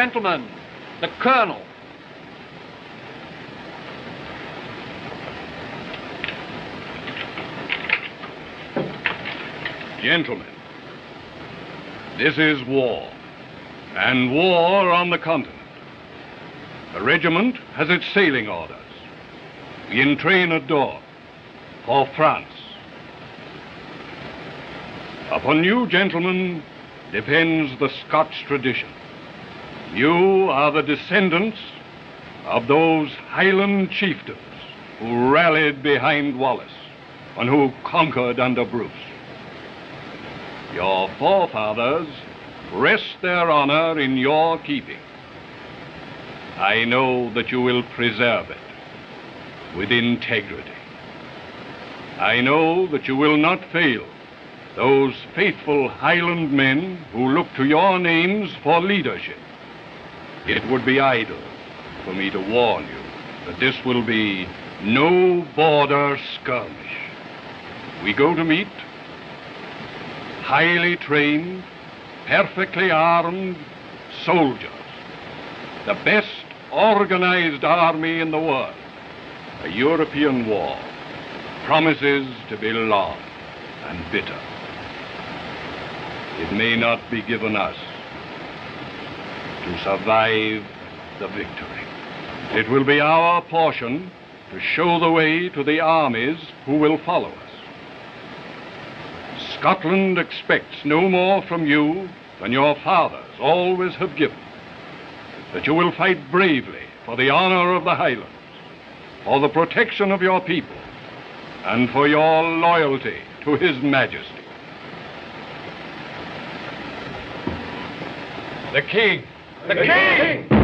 Gentlemen, the Colonel. Gentlemen, this is war, and war on the continent. The regiment has its sailing orders. We entrain at Dore for France. Upon you, gentlemen, depends the Scotch tradition. You are the descendants of those Highland chieftains who rallied behind Wallace and who conquered under Bruce. Your forefathers rest their honor in your keeping. I know that you will preserve it with integrity. I know that you will not fail those faithful Highland men who look to your names for leadership. It would be idle for me to warn you that this will be no border skirmish. We go to meet highly trained, perfectly armed soldiers, the best organized army in the world. A European war promises to be long and bitter. It may not be given us to survive the victory. It will be our portion to show the way to the armies who will follow us. Scotland expects no more from you than your fathers always have given. That you will fight bravely for the honor of the Highlands, for the protection of your people, and for your loyalty to His Majesty. The King! The King!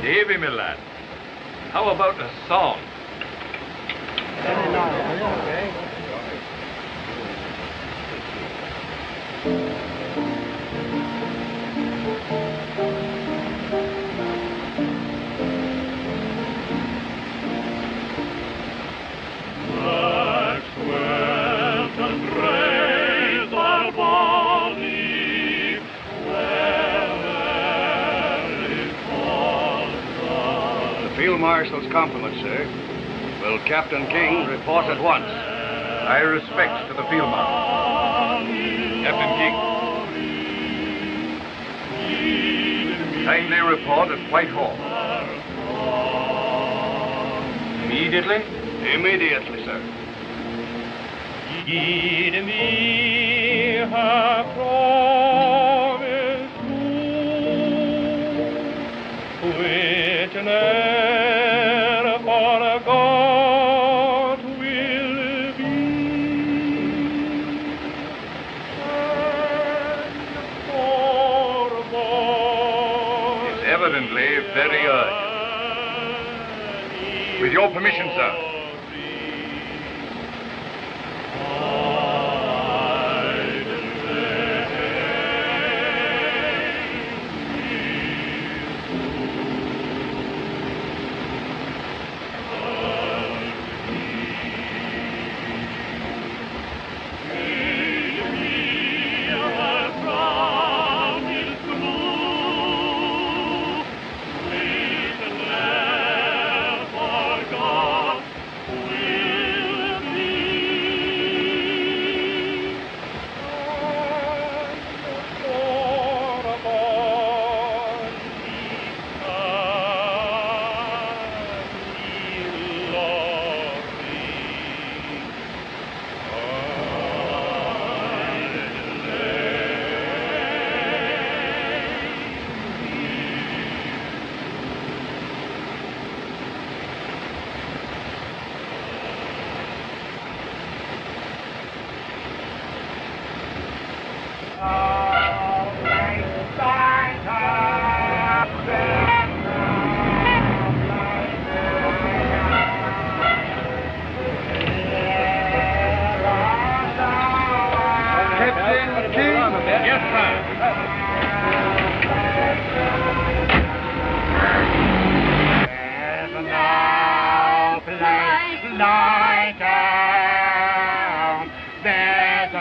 Davy, my lad, how about a song? Field Marshal's compliments, sir. Will Captain King report at once? I respect to the Field Marshal. Captain King, kindly report at Whitehall. Immediately? Immediately, sir. Give me her promise to witness for a God will be and for boys. It's evidently very urgent. With your permission, sir.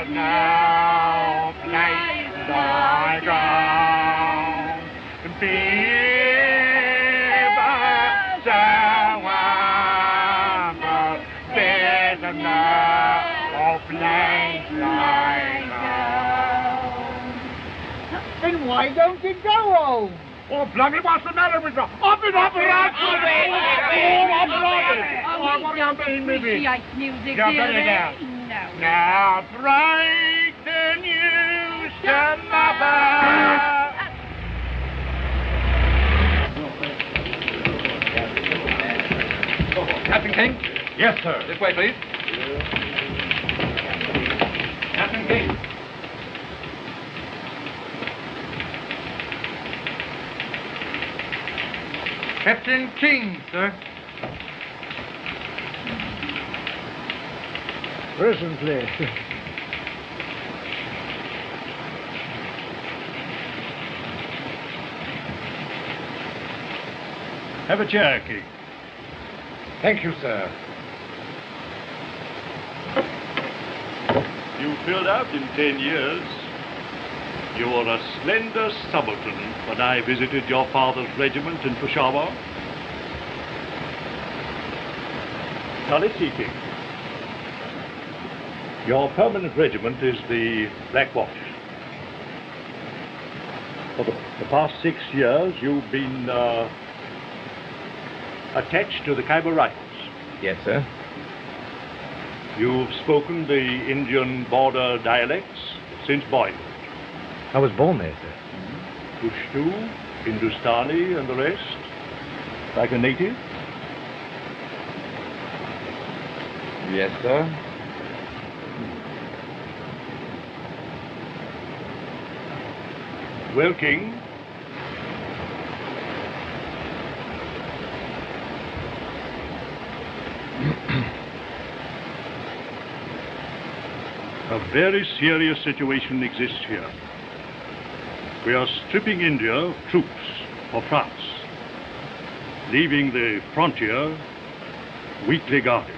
there's no place like home. People say one, but there's no place like home. Then why don't you go home? Oh, bloody, what's the matter with you? Up it! What do you mean, maybe? Music, Yeah, turn it dearie. down. No. Now break the news to mother. Captain King? Yes, sir. This way, please. Captain King. Captain King, sir. Presently. Have a chair, King. Thank you, sir. You filled out in 10 years. You were a slender subaltern when I visited your father's regiment in Peshawar. King. Your permanent regiment is the Black Watch. For the past 6 years, you've been attached to the Khyber Rifles. Yes, sir. You've spoken the Indian border dialects since boyhood. I was born there, sir. Pushtu, Hindustani, and the rest? Like a native? Yes, sir. Well, King, a very serious situation exists here. We are stripping India of troops for France, leaving the frontier weakly guarded.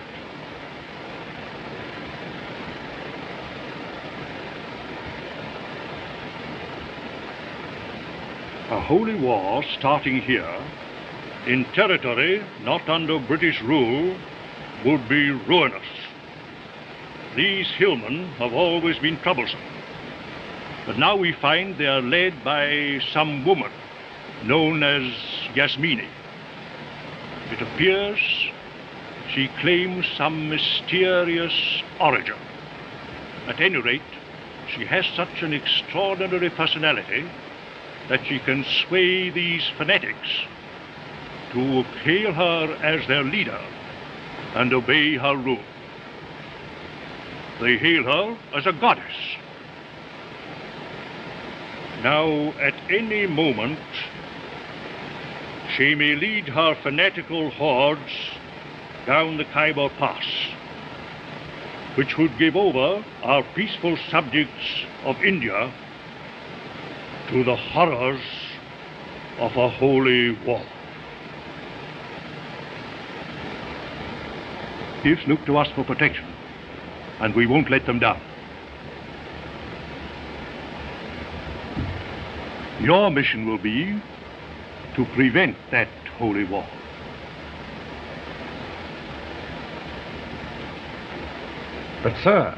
A holy war starting here, in territory not under British rule, would be ruinous. These hillmen have always been troublesome, but now we find they are led by some woman known as Yasmani. It appears she claims some mysterious origin. At any rate, she has such an extraordinary personality that she can sway these fanatics to hail her as their leader and obey her rule. They hail her as a goddess. Now, at any moment, she may lead her fanatical hordes down the Khyber Pass, which would give over our peaceful subjects of India to the horrors of a holy war. Thieves look to us for protection, and we won't let them down. Your mission will be to prevent that holy war. But, sir,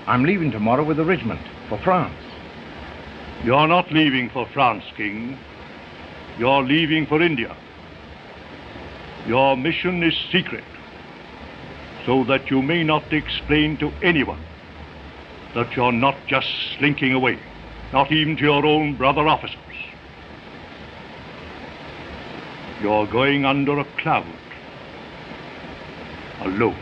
I'm leaving tomorrow with the regiment for France. You're not leaving for France, King. You're leaving for India. Your mission is secret, so that you may not explain to anyone that you're not just slinking away, not even to your own brother officers. You're going under a cloud, alone.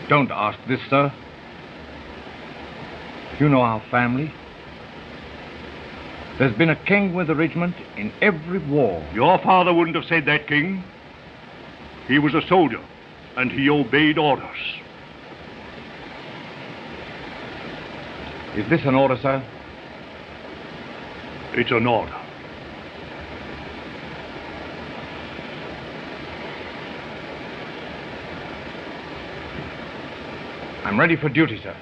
Don't ask this, sir. You know our family. There's been a king with the regiment in every war. Your father wouldn't have said that, King. He was a soldier, and he obeyed orders. Is this an order, sir? It's an order. I'm ready for duty, sir.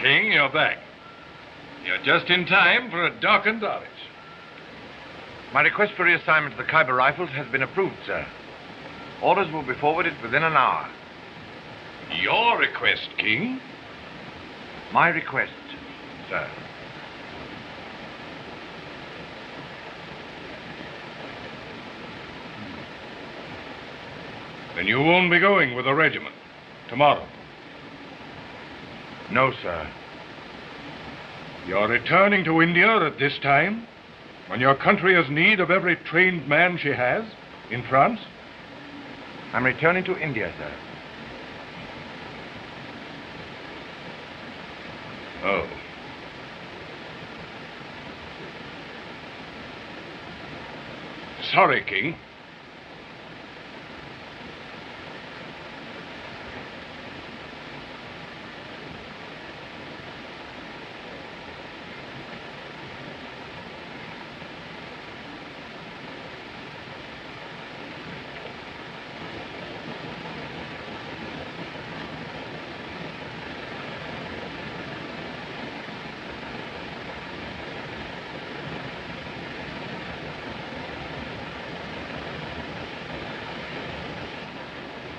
King, you're back. You're just in time for a darkened Dulwich. My request for reassignment to the Khyber Rifles has been approved, sir. Orders will be forwarded within an hour. Your request, King? My request, sir. Then you won't be going with the regiment tomorrow. No, sir. You're returning to India at this time, when your country has need of every trained man she has in France? I'm returning to India, sir. Oh. Sorry, King.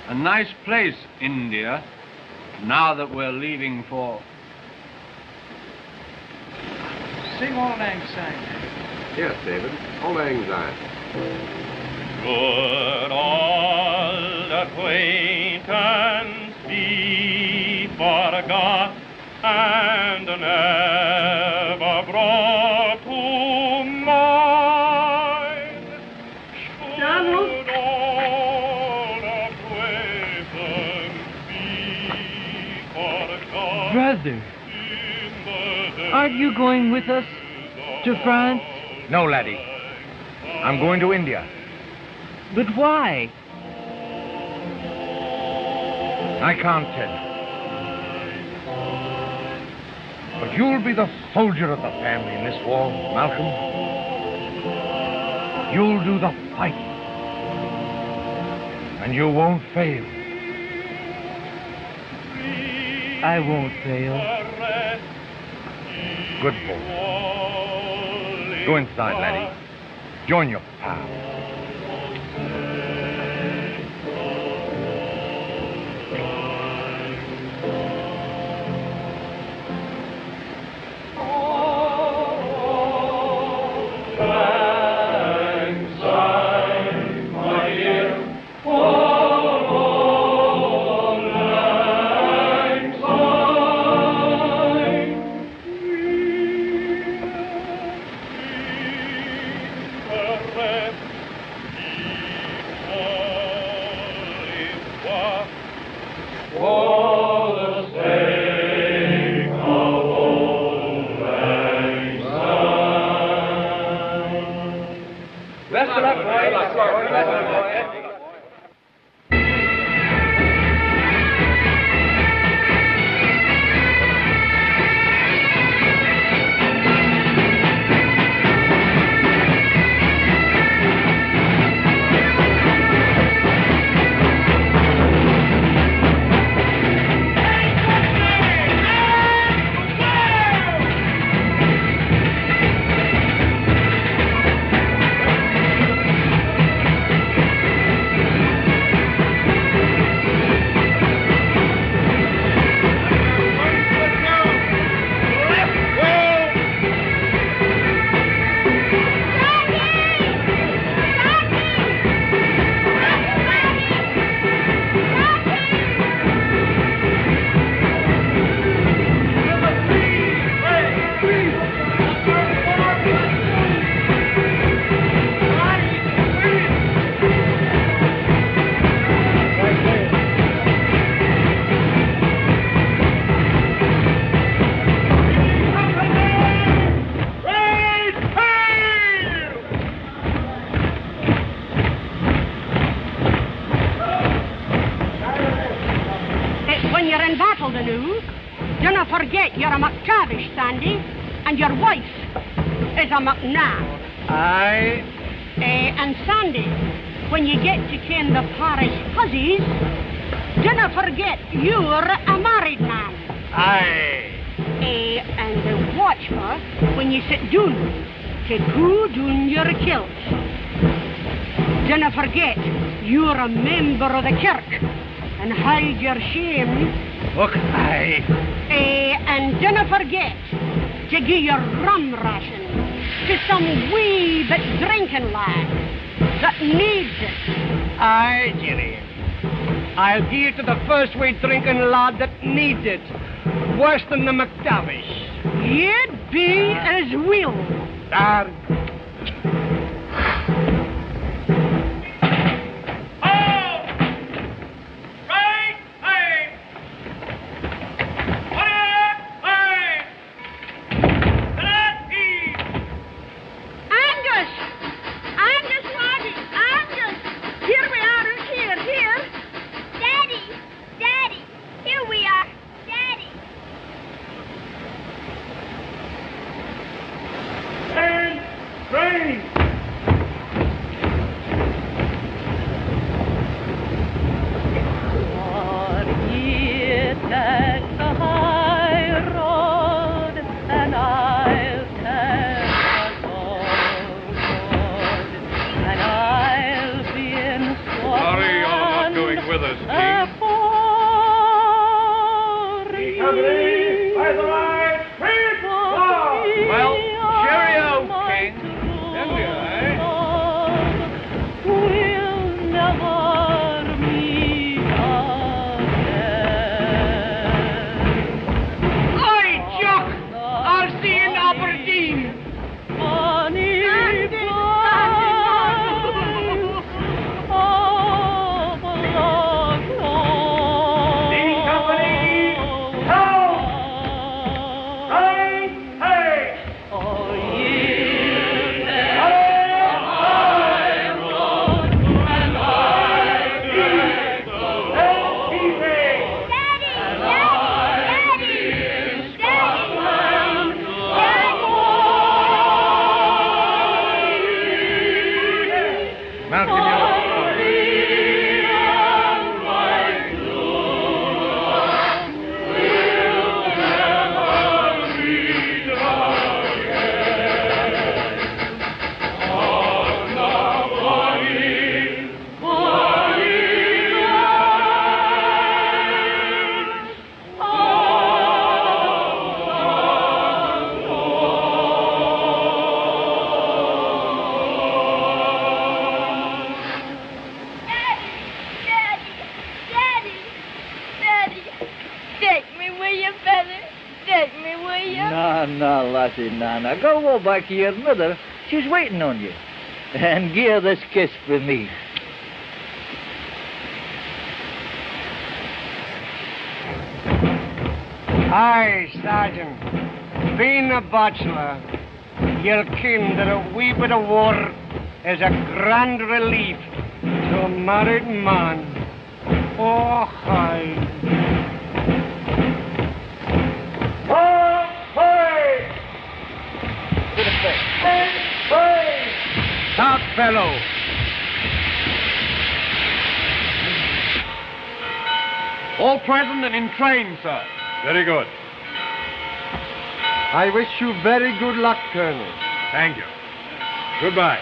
A nice place, India, now that we're leaving for... Sing Auld Lang Syne. Yes, David. Auld Lang Syne. Good old acquaintance be forgot and never brought to mind. Donald? Should old acquaintance be forgot Brother, in the aren't you going with us to France? No, laddie. I'm going to India. But why? I can't tell you. But you'll be the soldier of the family in this war, Malcolm. You'll do the fighting. And you won't fail. I won't fail. Good boy. Go inside, laddie. Join your pal. Don't forget you're a McTavish, Sandy, and your wife is a McNabb. Aye. And Sandy, when you get to ken the parish hussies, don't forget you're a married man. Aye. And watch for when you sit down to cool down your kilts. Don't forget you're a member of the kirk and hide your shame. Look, aye. And don't forget to give your rum ration to some wee bit drinking lad that needs it. Aye, Jenny. I'll give it to the first wee drinking lad that needs it. Worse than the McTavish. You'd be as will. Nana, go back to your mother. She's waiting on you. And give her this kiss for me. Aye, Sergeant. Being a bachelor, you'll ken that a wee bit of war is a grand relief to a married man. Oh, aye. Stop, fellow! All present and in train, sir. Very good. I wish you very good luck, Colonel. Thank you. Goodbye.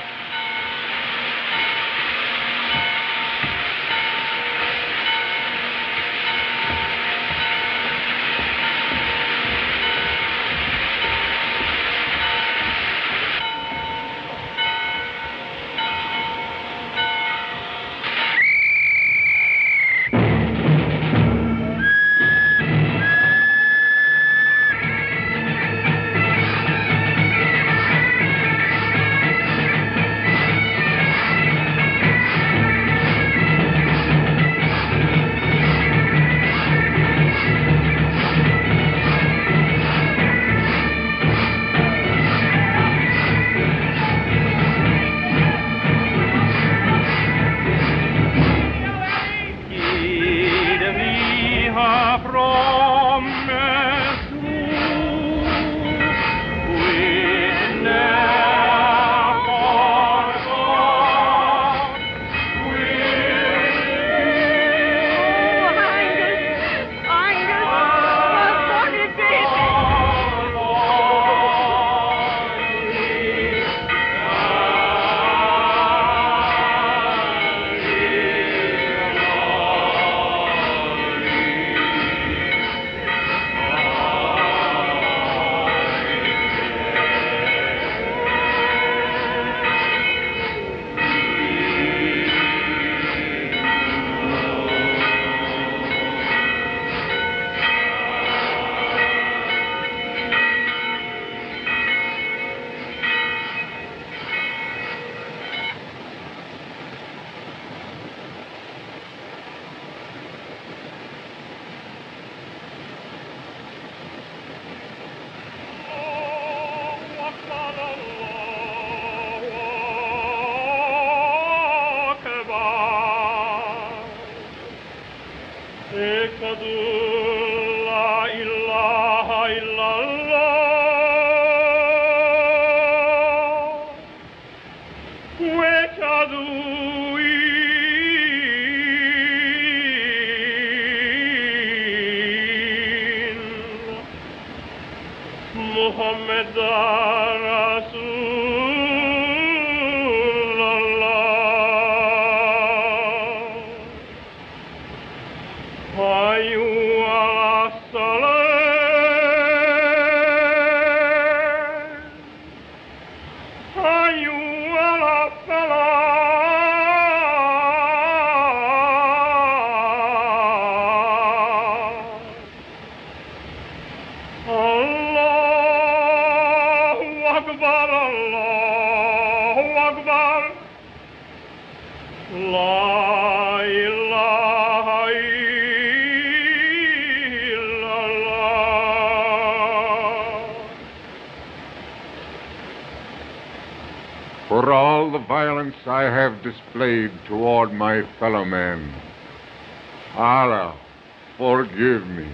وأشهد لا إله إلا الله وأشهد محمد رسول الله حي على الصلاة حي على For all the violence I have displayed toward my fellow men, Allah, forgive me.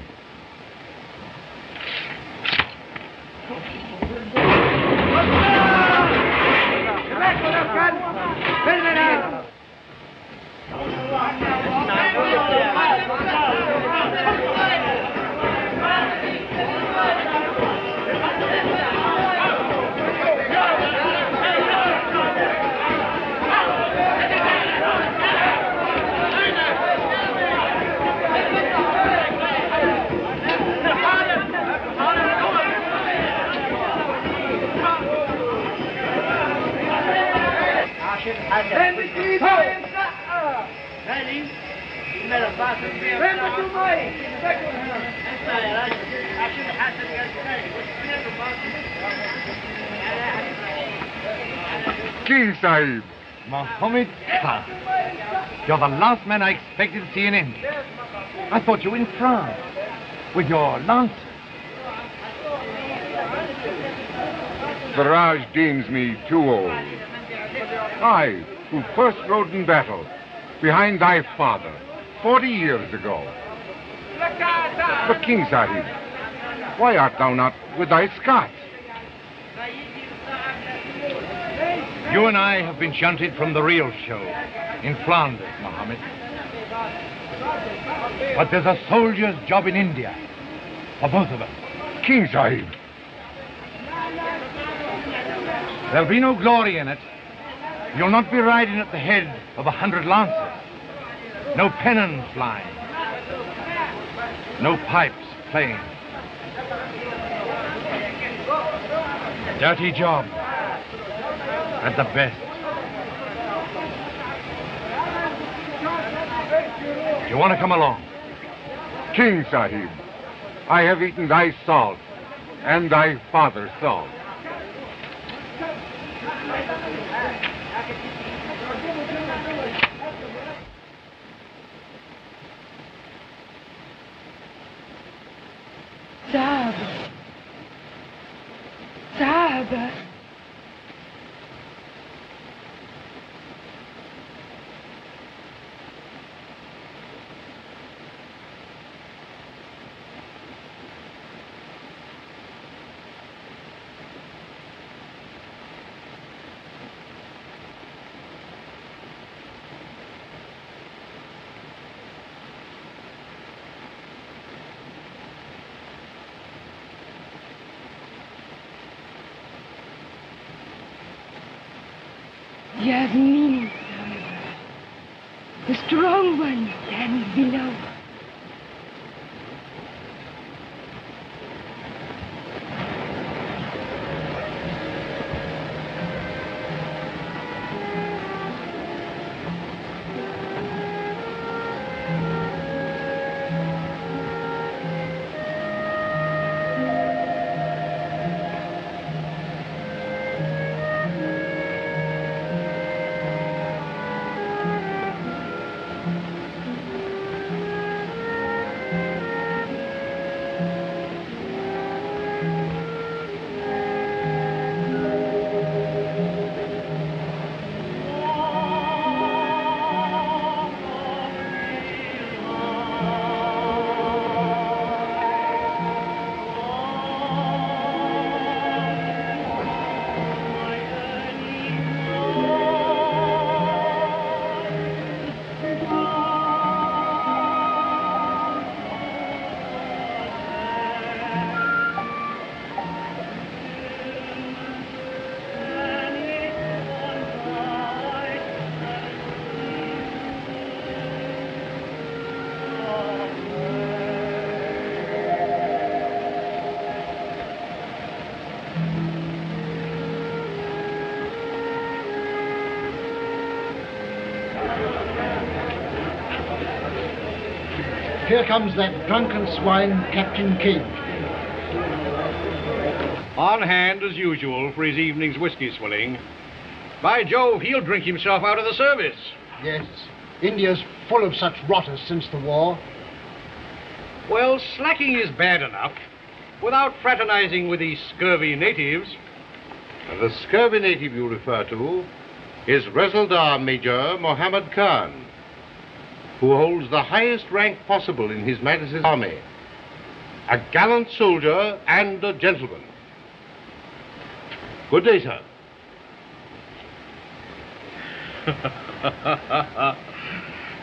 King Sahib. Mohammed Khan. You're the last man I expected to see in India. I thought you were in France with your lancers. The Raj deems me too old. I, who first rode in battle behind thy father 40 years ago. But King Sahib, why art thou not with thy Scots? You and I have been shunted from the real show in Flanders, Mohammed. But there's a soldier's job in India for both of us. King Sahib. There'll be no glory in it. You'll not be riding at the head of 100 lancers. No pennons flying. No pipes playing. Dirty job. At the best. You want to come along? King Sahib, I have eaten thy salt and thy father's salt. Sahaba. Yasmani, the strong one stands below. Here comes that drunken swine, Captain King. On hand, as usual, for his evening's whiskey swilling. By Jove, he'll drink himself out of the service. Yes, India's full of such rotters since the war. Well, slacking is bad enough, without fraternizing with these scurvy natives. The scurvy native you refer to is Resaldar Major Mohammed Khan, who holds the highest rank possible in His Majesty's army. A gallant soldier and a gentleman. Good day, sir.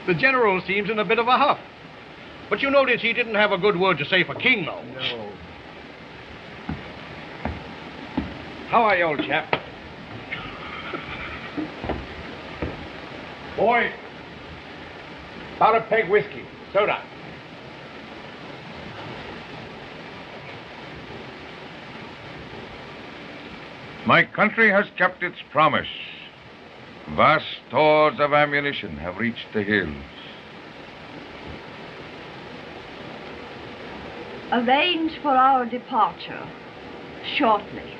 The general seems in a bit of a huff. But you notice he didn't have a good word to say for King, though. No. How are you, old chap? Boy, about a peg whiskey. Soda. My country has kept its promise. Vast stores of ammunition have reached the hills. Arrange for our departure shortly.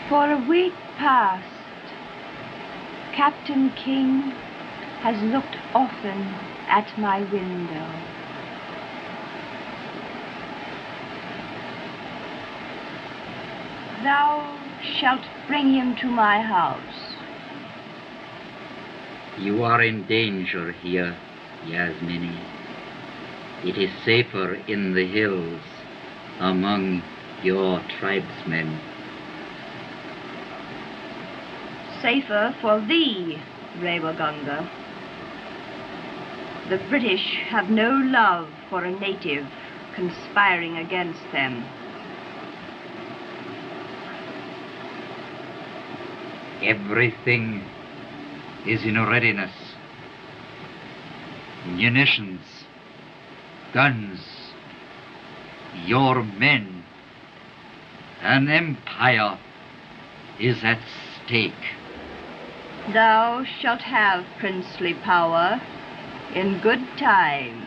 For a week past, Captain King has looked often at my window. Thou shalt bring him to my house. You are in danger here, Yasmani. It is safer in the hills among your tribesmen. Safer for thee, Rewaganga. The British have no love for a native conspiring against them. Everything is in readiness. Munitions, guns, your men. An empire is at stake. Thou shalt have princely power in good time.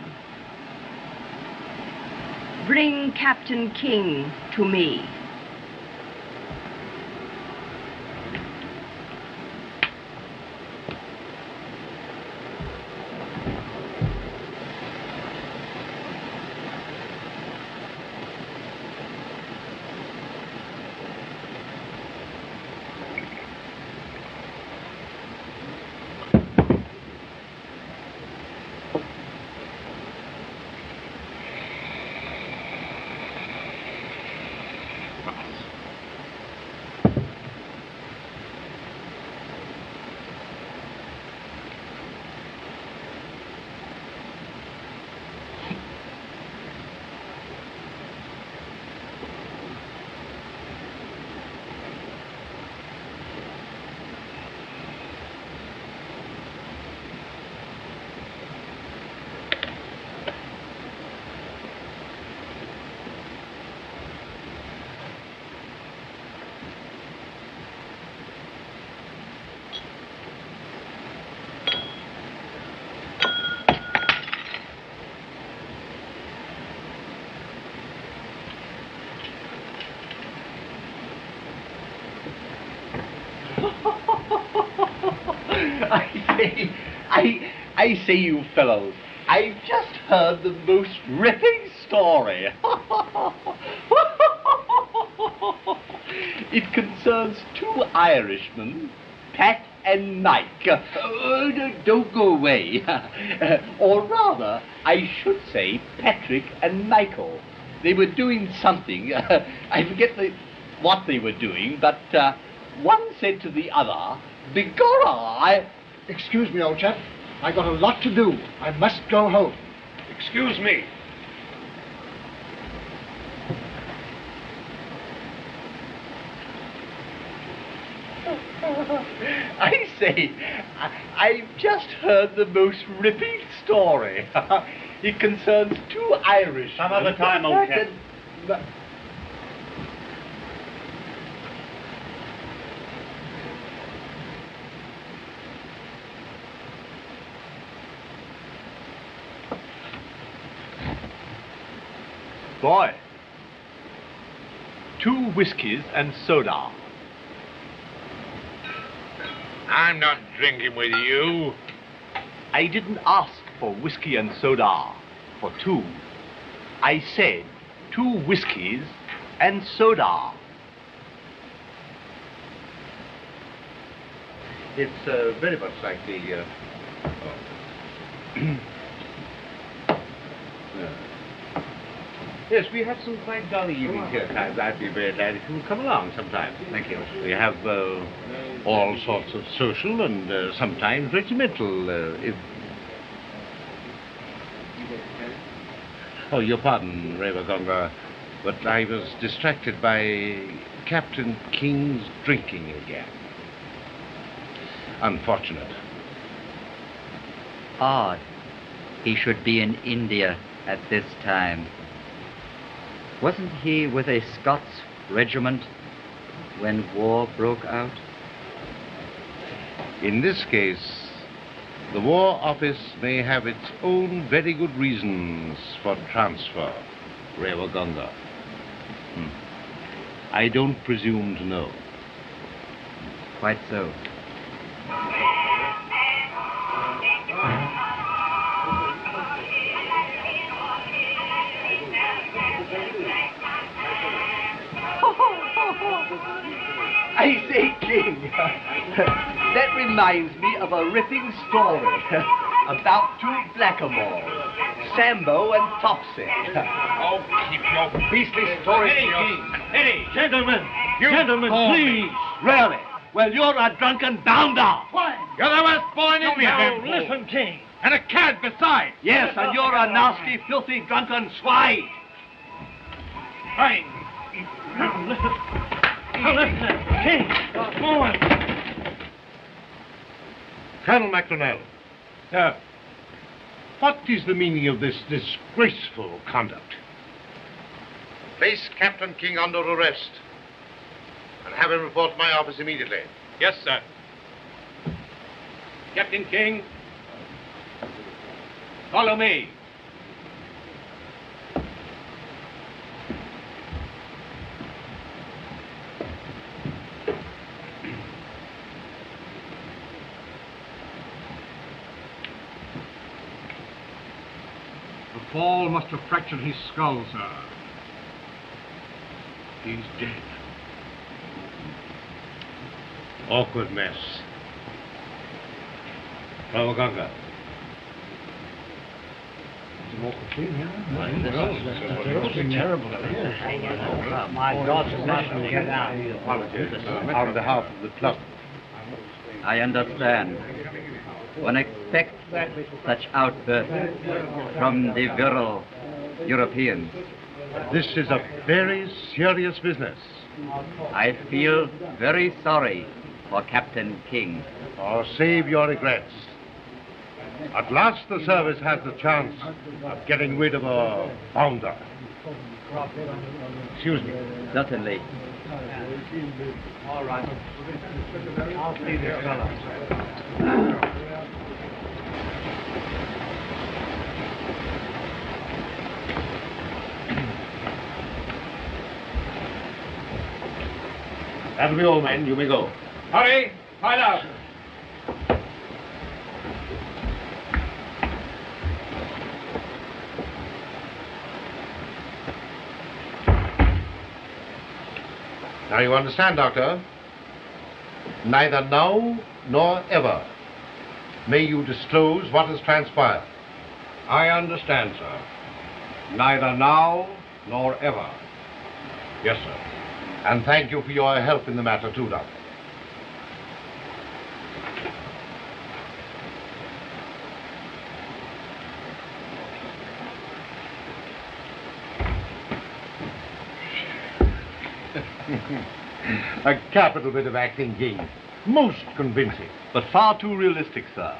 Bring Captain King to me. I say, you fellows, I've just heard the most ripping story. It concerns two Irishmen, Pat and Mike. Don't go away. Or rather, I should say Patrick and Michael. They were doing something. I forget what they were doing, but one said to the other, "Begorra, Excuse me, old chap. I got a lot to do. I must go home. Excuse me. I say, I've just heard the most ripping story. It concerns two Irish. Some other time, old chap. Boy, 2 whiskies and soda. I'm not drinking with you. I didn't ask for whiskey and soda for 2. I said 2 whiskies and soda. It's very much like the... Yes, we have some quite jolly evenings here at times. I'd be very glad if you would come along sometime. Thank you. We have all sorts of social and sometimes regimental... Oh, your pardon, Revagonga, but I was distracted by Captain King's drinking again. Unfortunate. Odd. He should be in India at this time. Wasn't he with a Scots regiment when war broke out? In this case, the War Office may have its own very good reasons for transfer, Revagonga. I don't presume to know. Quite so. I say, King, that reminds me of a ripping story about 2 blackamoors, Sambo and Topsy. Oh, keep your beastly stories to yourself. Eddie, gentlemen, You call me. please. Really? Well, you're a drunken bounder. You're the worst boy in India. Now, listen, King. And a cad besides. Yes, and you're a nasty, filthy, drunken swine. Fine. Now, listen, King. Forward. Colonel McLaglen. What is the meaning of this disgraceful conduct? Place Captain King under arrest and have him report to my office immediately. Yes, sir. Captain King, follow me. The fall must have fractured his skull, sir. He's dead. Awkward mess. Ravaganga. It's an awkward thing, yeah? Terrible. My God's blessing, get out. Apologies on behalf of the club. I understand. One expects such outbursts from the virile Europeans. This is a very serious business. I feel very sorry for Captain King. Oh, save your regrets. At last the service has the chance of getting rid of a bounder. Excuse me. Certainly. All right. I'll see this fellow. That'll be all, men. You may go. Hurry. Find out. Now you understand, Doctor? Neither now nor ever may you disclose what has transpired. I understand, sir. Neither now nor ever. Yes, sir. And thank you for your help in the matter, too, Doctor. A capital bit of acting, King. Most convincing. But far too realistic, sir.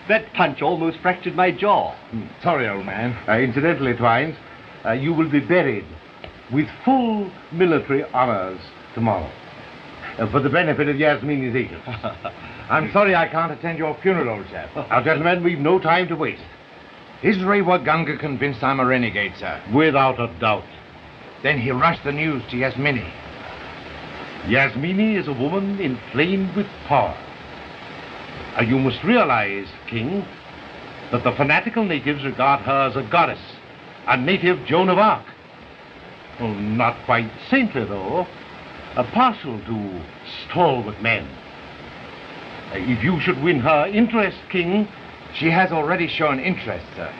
That punch almost fractured my jaw. Sorry, old man. Incidentally, Twines, you will be buried with full military honors tomorrow. For the benefit of Yasmini's agents. I'm sorry I can't attend your funeral, old chap. Now, gentlemen, we've no time to waste. Is Rewa Ganga convinced I'm a renegade, sir? Without a doubt. Then he rushed the news to Yasmini. Yasmini is a woman inflamed with power. You must realize, King, that the fanatical natives regard her as a goddess, a native Joan of Arc. Well, not quite saintly, though. Partial to stalwart men. If you should win her interest, King... She has already shown interest, sir.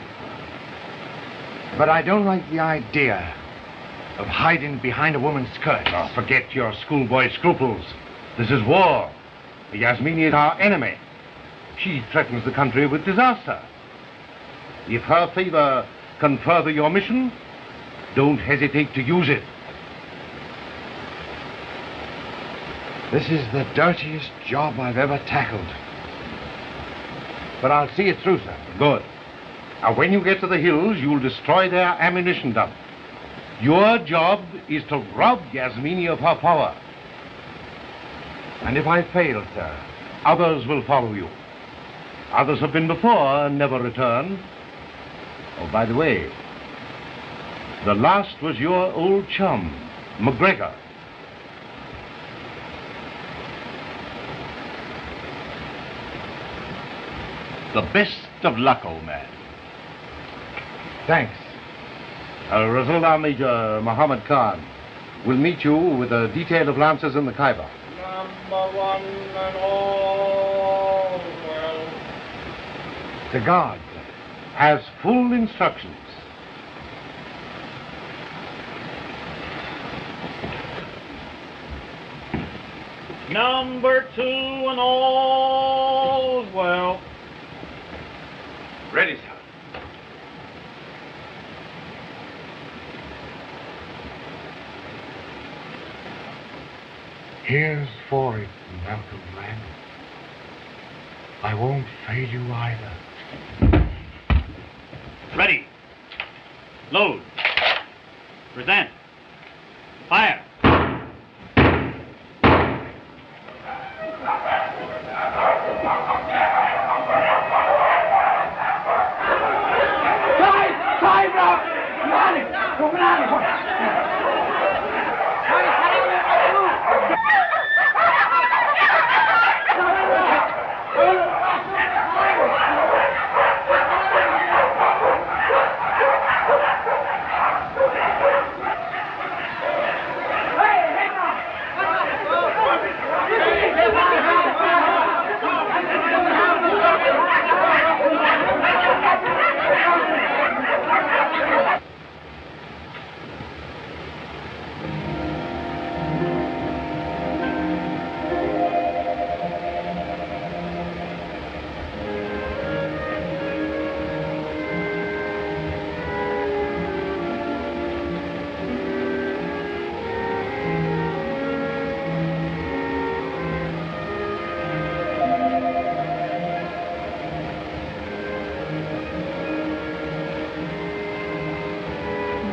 But I don't like the idea of hiding behind a woman's skirt. Oh, forget your schoolboy scruples. This is war. Yasmini is our enemy. She threatens the country with disaster. If her favor can further your mission, don't hesitate to use it. This is the dirtiest job I've ever tackled. But I'll see it through, sir. Good. Now, when you get to the hills, you'll destroy their ammunition dump. Your job is to rob Yasmini of her power. And if I fail, sir? Others will follow you. Others have been before and never returned. Oh, by the way, the last was your old chum, McGregor. The best of luck, old man. Thanks. Rasulullah Major Muhammad Khan will meet you with a detail of lancers in the Khyber. Number 1 and all well. The guard has full instructions. Number 2 and all's well. Ready, sir. Here's for it, Malcolm lad. I won't fail you either. Ready. Load. Present. Fire.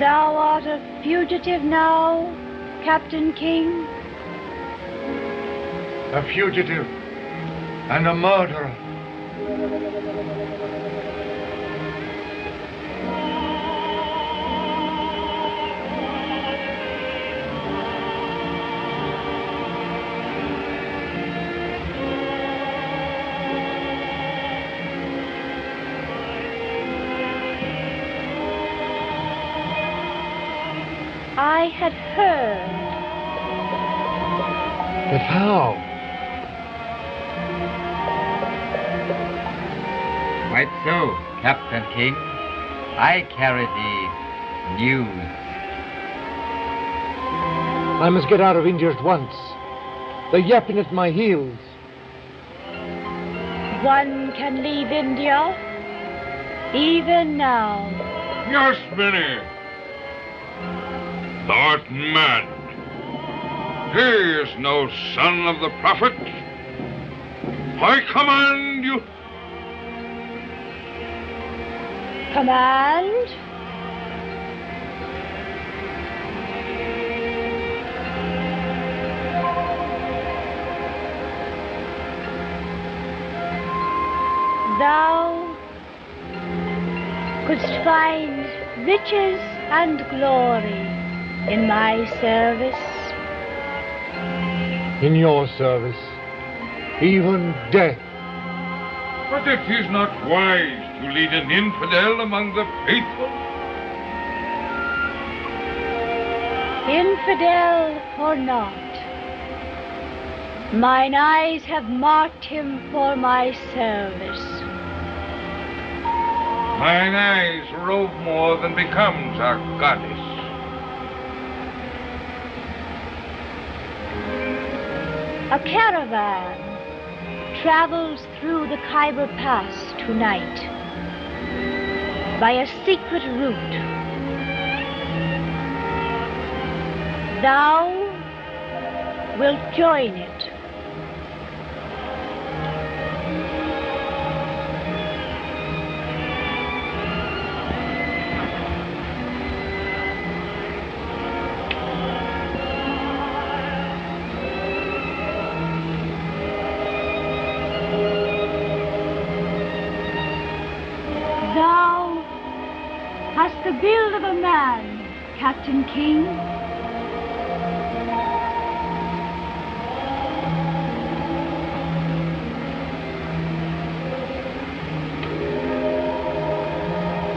Thou art a fugitive now, Captain King? A fugitive and a murderer. I had heard. But how? Quite so, Captain King. I carry the news. I must get out of India at once. They're yapping at my heels. One can leave India, even now. Yasmini! Thou art mad. He is no son of the prophet. I command you. Command? Thou couldst find riches and glory in my service. In your service, even death. But it is not wise to lead an infidel among the faithful. Infidel or not, mine eyes have marked him for my service. Mine eyes rove more than becomes our goddess. A caravan travels through the Khyber Pass tonight by a secret route. Thou wilt join it. The build of a man, Captain King.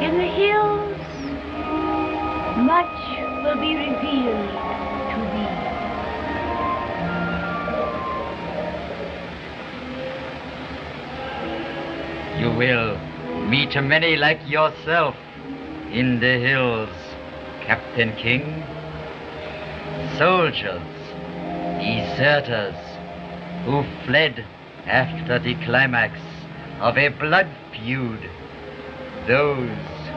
In the hills, much will be revealed to thee. You will meet many like yourself in the hills, Captain King. Soldiers, deserters, who fled after the climax of a blood feud. Those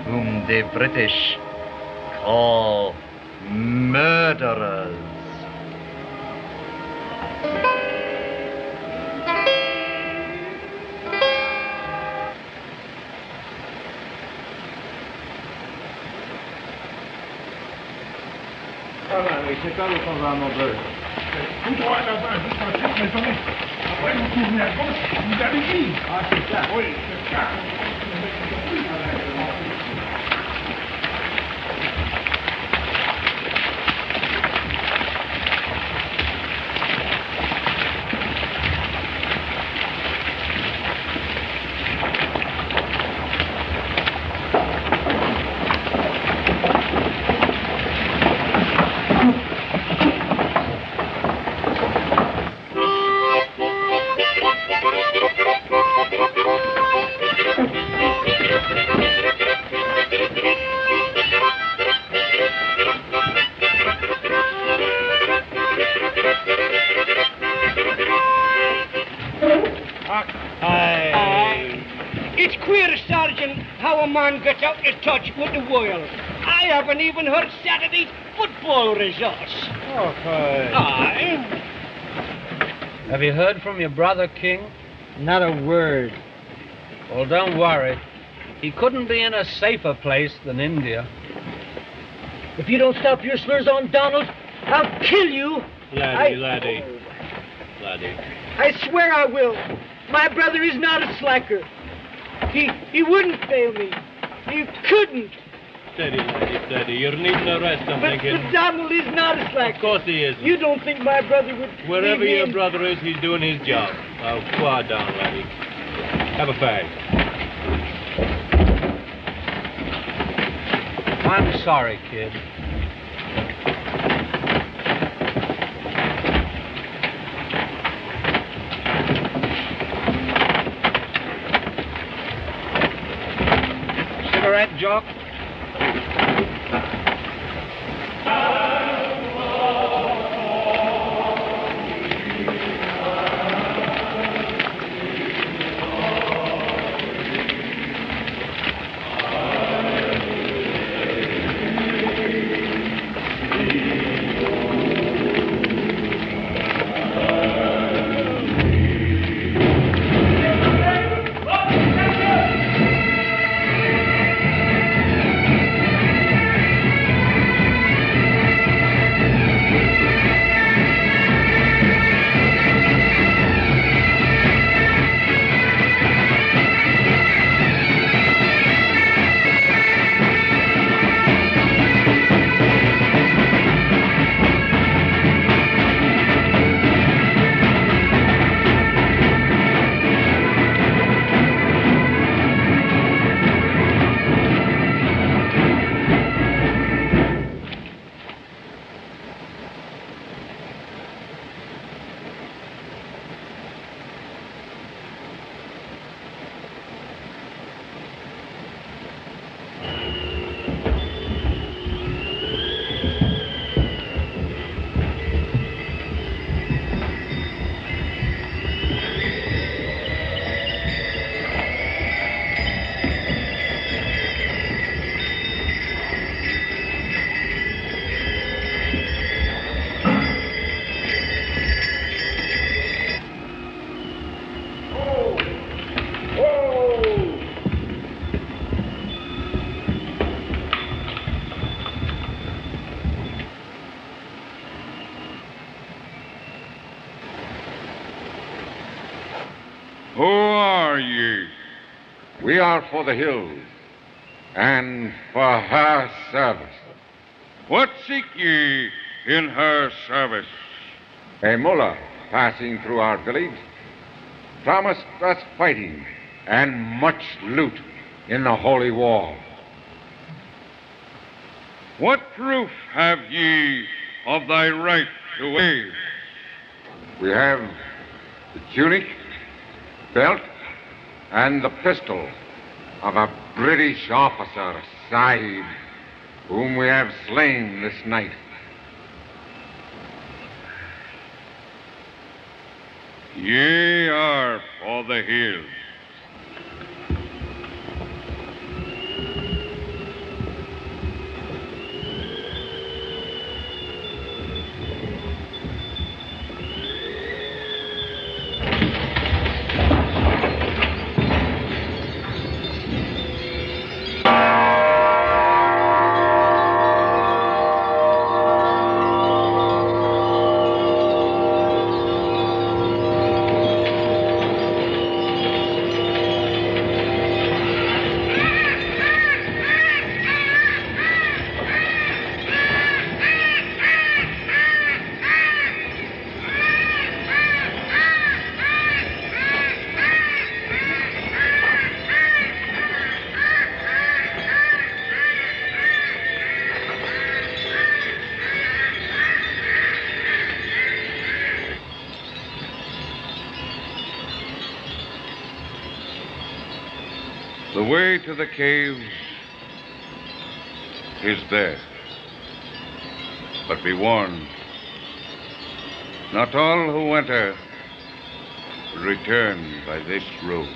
whom the British call murderers. C'est quand on va en deux. Tout droit là-bas, juste en cette maison. Après, vous tournez à gauche, vous allez vite. Ah, c'est ça. Oui, c'est ça. It's queer, Sergeant, how a man gets out of touch with the world. I haven't even heard Saturday's football results. Okay. Aye. Have you heard from your brother, King? Not a word. Well, don't worry. He couldn't be in a safer place than India. If you don't stop your slurs on Donald, I'll kill you. Laddie. I swear I will. My brother is not a slacker. He wouldn't fail me. He couldn't. Steady, laddie, steady. You're needing a rest, I'm thinking. But Donald is not a slacker. Of course he isn't. You don't think my brother would... Wherever your brother is, he's doing his job. Now, quiet down, laddie. Have a fag. I'm sorry, kid. Cigarette, Jock? ye? We are for the hills, and for her service. What seek ye in her service? A mullah passing through our village promised us fighting and much loot in the holy war. What proof have ye of thy right to wave? We have the tunic, belt, and the pistol of a British officer, Sahib, whom we have slain this night. Ye are for the hills. The way to the caves is there. But be warned, not all who enter will return by this road.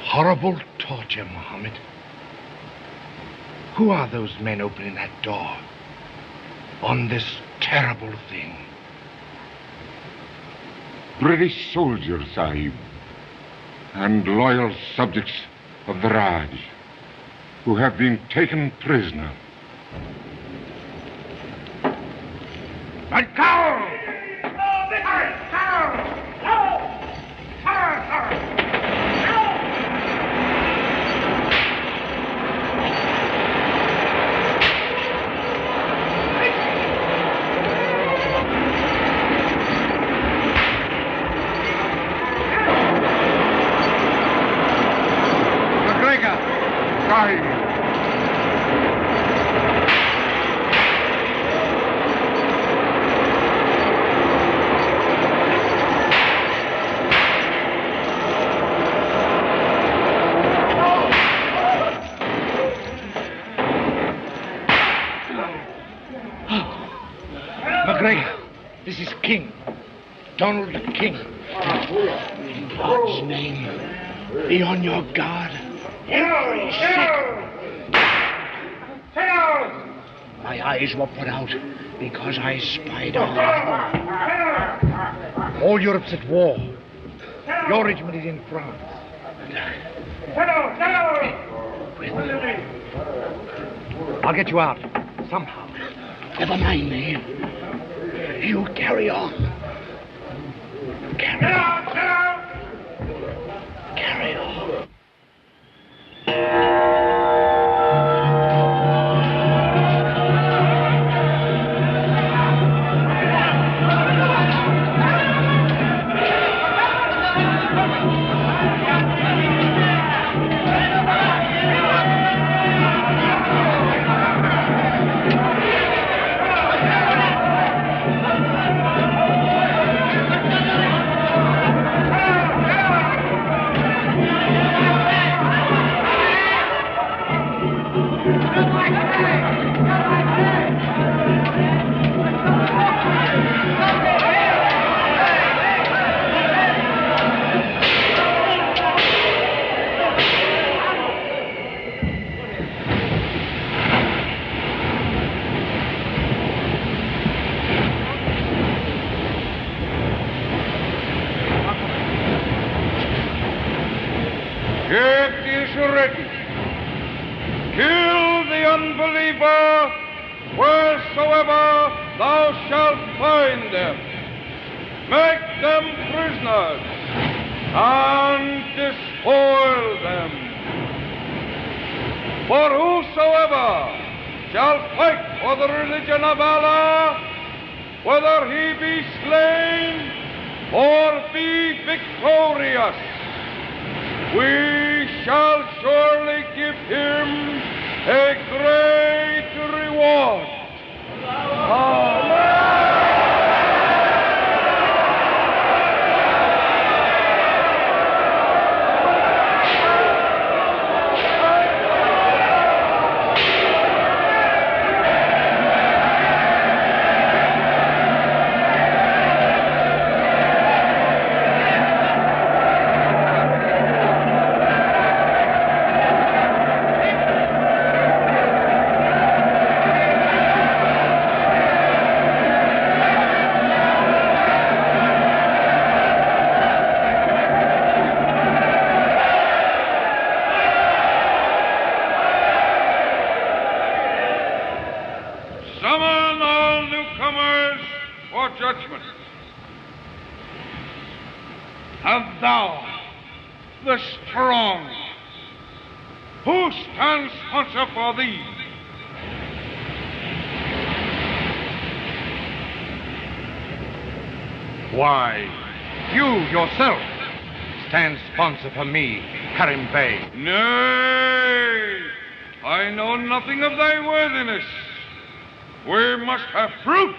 Horrible torture, Mohammed. Who are those men opening that door on this terrible thing? British soldiers, Sahib, and loyal subjects of the Raj, who have been taken prisoner. And cower! McGregor, this is King. Donald King. In God's name, be on your guard. Every second. My eyes were put out because I spied on them. All Europe's at war. Your regiment is in France. I'll get you out, somehow. Never mind me. You carry on. Carry on. Carry on. ready. Kill the unbeliever wheresoever thou shalt find them. Make them prisoners and despoil them. For whosoever shall fight for the religion of Allah, whether he be slain or be victorious, we shall surely give him a great reward. Summon all newcomers for judgment. And thou, the strong, who stands sponsor for thee? Why, you yourself stand sponsor for me, Karim Bey. Nay, I know nothing of thy worthiness. We must have proof.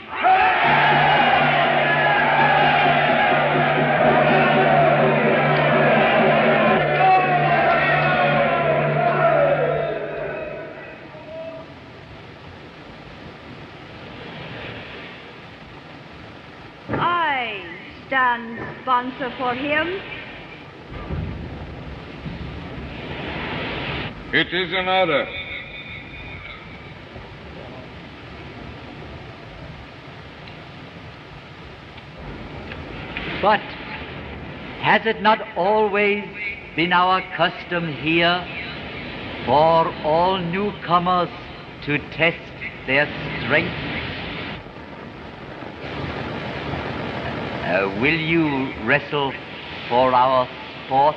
I stand sponsor for him. It is an order. But has it not always been our custom here for all newcomers to test their strength? Will you wrestle for our sport?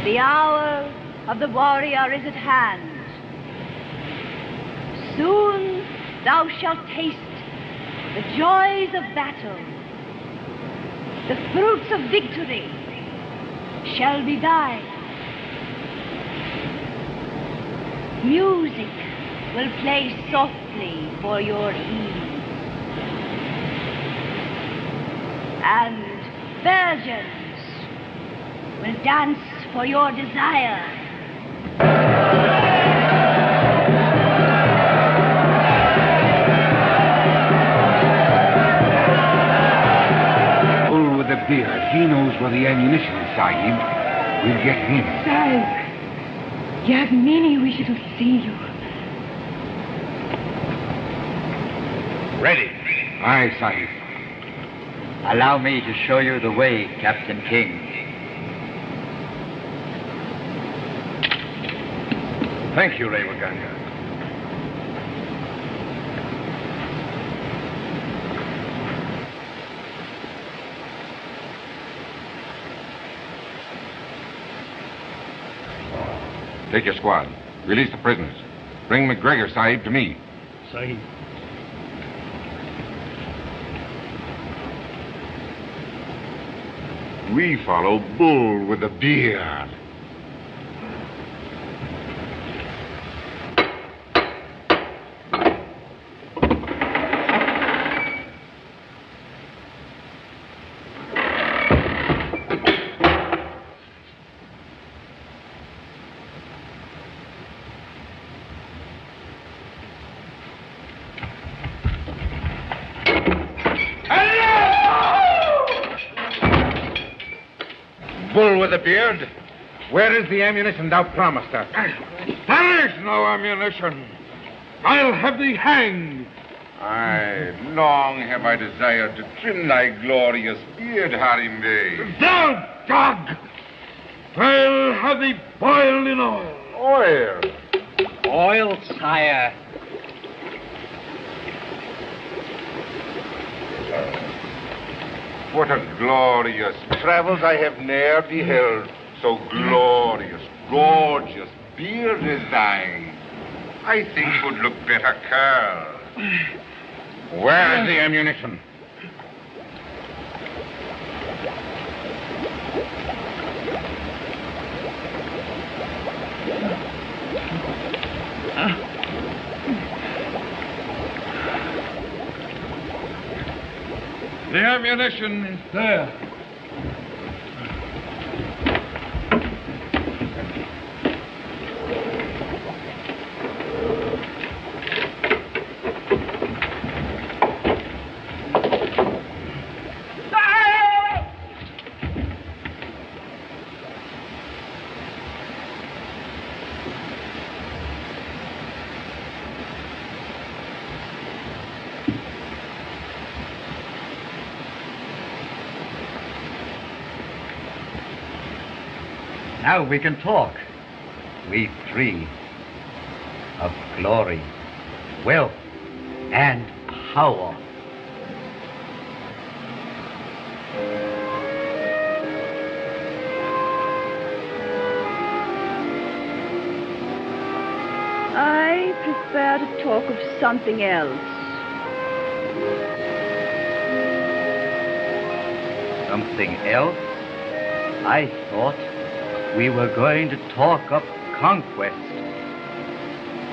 The hour of the warrior is at hand. Soon thou shalt taste the joys of battle. The fruits of victory shall be thine. Music will play softly for your ease. And virgins will dance for your desire. he knows where the ammunition is, Sahib, we'll get him. Sahib, Yasmani wishes to see you. Ready. Aye, Sahib. Allow me to show you the way, Captain King. Thank you, Revaganga. Take your squad. Release the prisoners. Bring McGregor, Sahib, to me. Sahib. We follow Bull with a beard. Bull with a beard, where is the ammunition thou promised us? There is no ammunition. I'll have thee hanged. Aye, long have I desired to trim thy glorious beard, Harim Bey. Thou dog! I'll have thee boiled in oil. Oil? Oil, sire. What a glorious travels I have ne'er beheld. So glorious, gorgeous beard is thine. I think would look better curled. Where is the ammunition? The ammunition is there. Now we can talk, we three, of glory, wealth, and power. I prefer to talk of something else. Something else? I thought we were going to talk of conquest,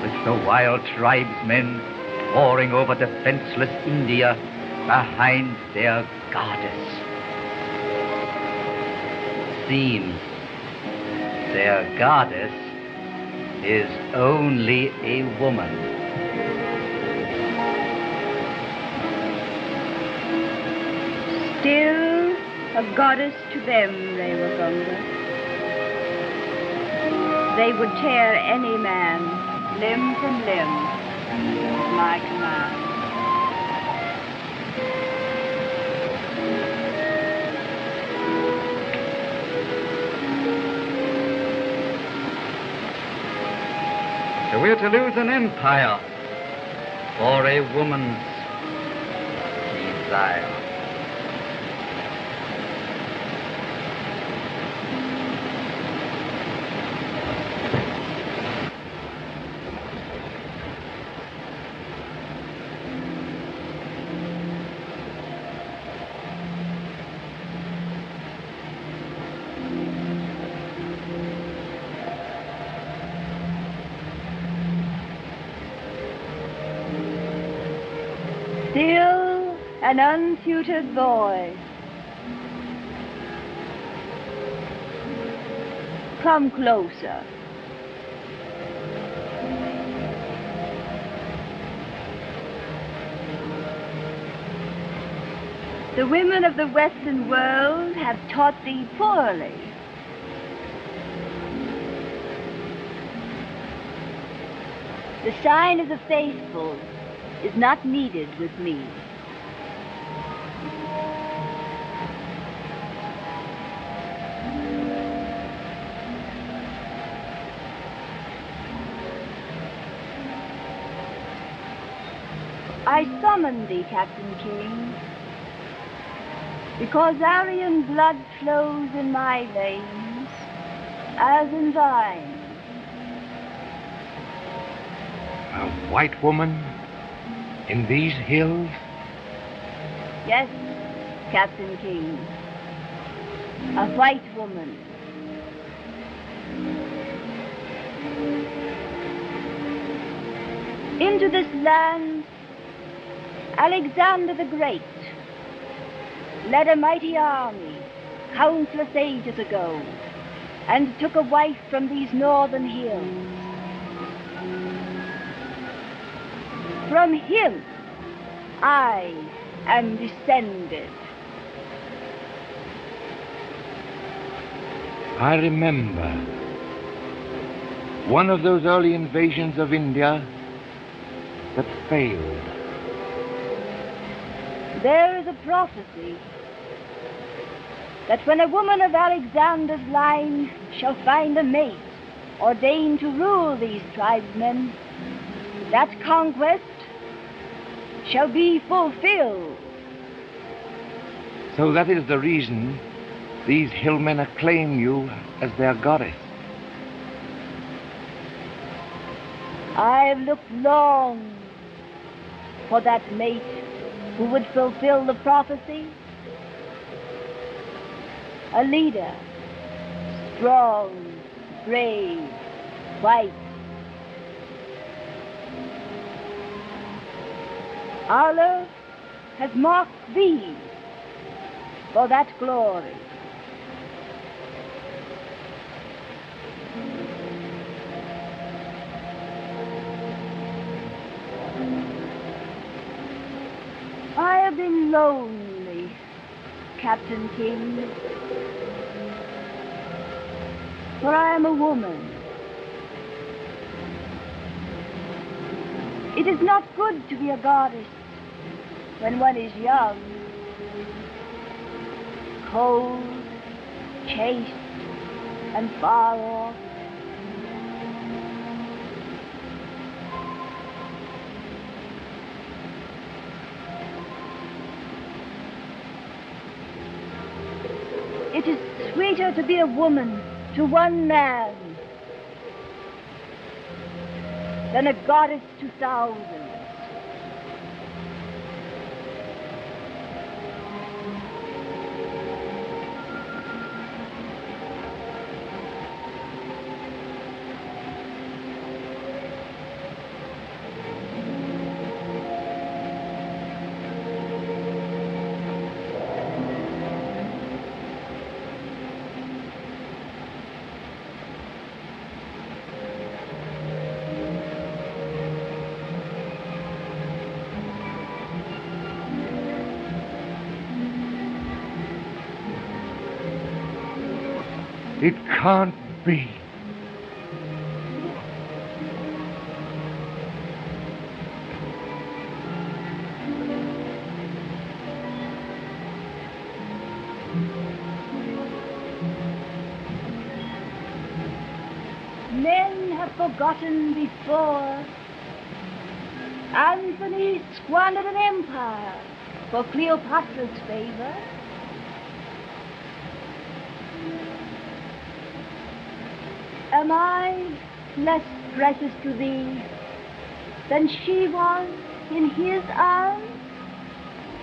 with the wild tribesmen pouring over defenseless India behind their goddess. Seems their goddess is only a woman. Still a goddess to them, Revaganga. They would tear any man limb from limb at my command. So we're to lose an empire for a woman's desire. Still an untutored boy. Come closer. The women of the Western world have taught thee poorly. The sign of the faithful is not needed with me. I summon thee, Captain King, because Aryan blood flows in my veins, as in thine. A white woman in these hills? Yes, Captain King, a white woman. Into this land, Alexander the Great led a mighty army countless ages ago and took a wife from these northern hills. From him I am descended. I remember one of those early invasions of India that failed. There is a prophecy that when a woman of Alexander's line shall find a mate ordained to rule these tribesmen, that conquest shall be fulfilled. So that is the reason these hillmen acclaim you as their goddess. I have looked long for that mate who would fulfill the prophecy. A leader, strong, brave, white. Allah has marked thee for that glory. I have been lonely, Captain King, for I am a woman. It is not good to be a goddess when one is young, cold, chaste, and far off. It is sweeter to be a woman to one man than a goddess to thousands. It can't be. Men have forgotten before. Anthony squandered an empire for Cleopatra's favor. Am I less precious to thee than she was in his arms?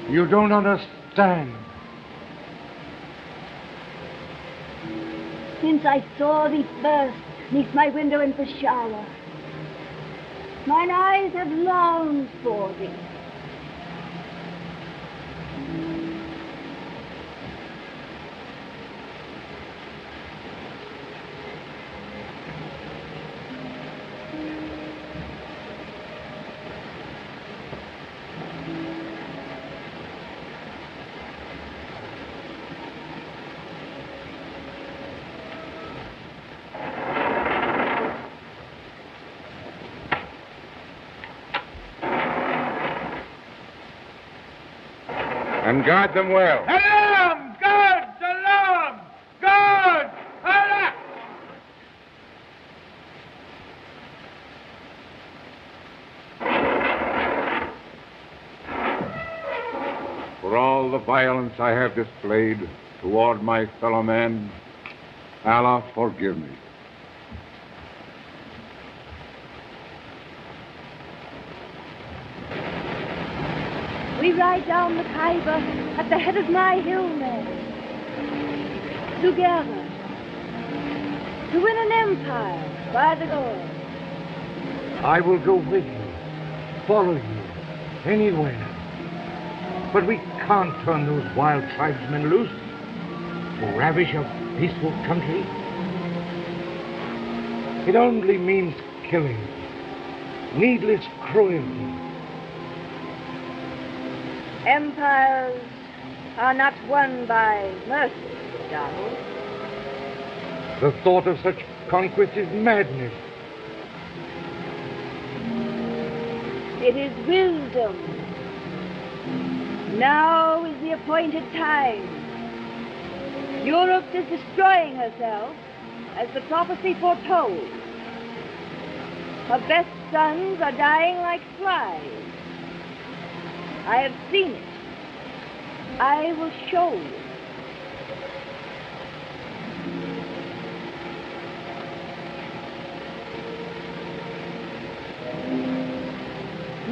You don't understand. Since I saw thee first 'neath my window in Peshawar, mine eyes have longed for thee. And guard them well. Alarm! Guards! Alarm! Guards! Alarm! For all the violence I have displayed toward my fellow man, Allah forgive me. We ride down the Khyber at the head of my hillmen. Together. To win an empire by the Lord. I will go with you, follow you, anywhere. But we can't turn those wild tribesmen loose to ravish a peaceful country. It only means killing, needless cruelty. Empires are not won by mercy, Donald. The thought of such conquest is madness. It is wisdom. Now is the appointed time. Europe is destroying herself, as the prophecy foretold. Her best sons are dying like flies. I have seen it. I will show you.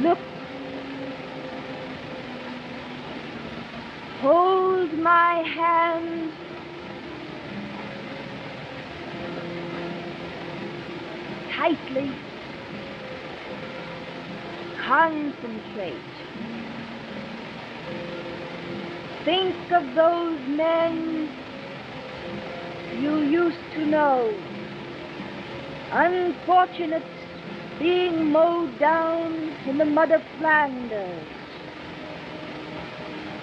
Look. Hold my hand. Tightly. Concentrate. Think of those men you used to know, unfortunate, being mowed down in the mud of Flanders.